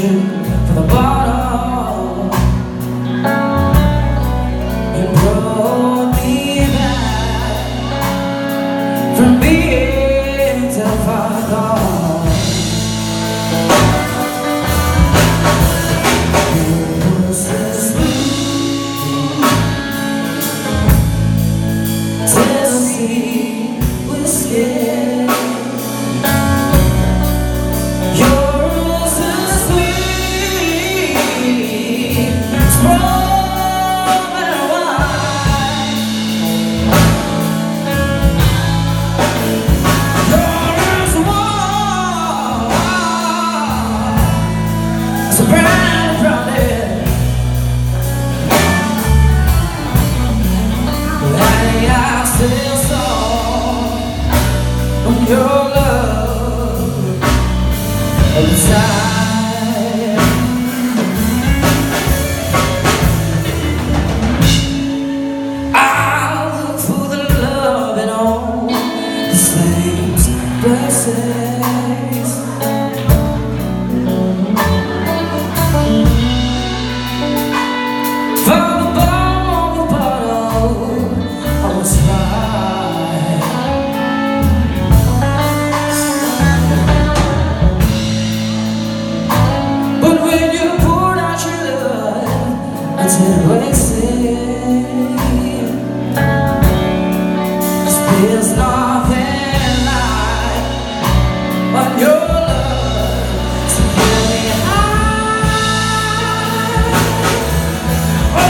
reaching for the bottom. You brought me back from being too far gone. It was so sweet, Tennessee whiskey. Your love inside. I look for the love in all the same places. From the bottom of the bottle I was fine. There's nothing like what your love to get me high. Oh,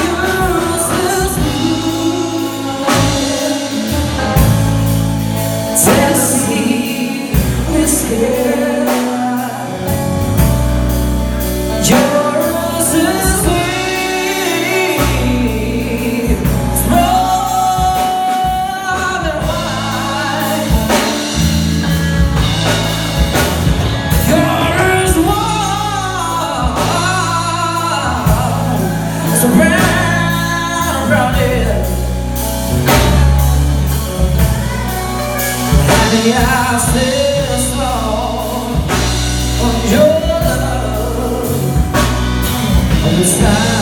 you're useless Tennessee whiskey. I still slow on your love on the side.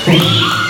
Thank you.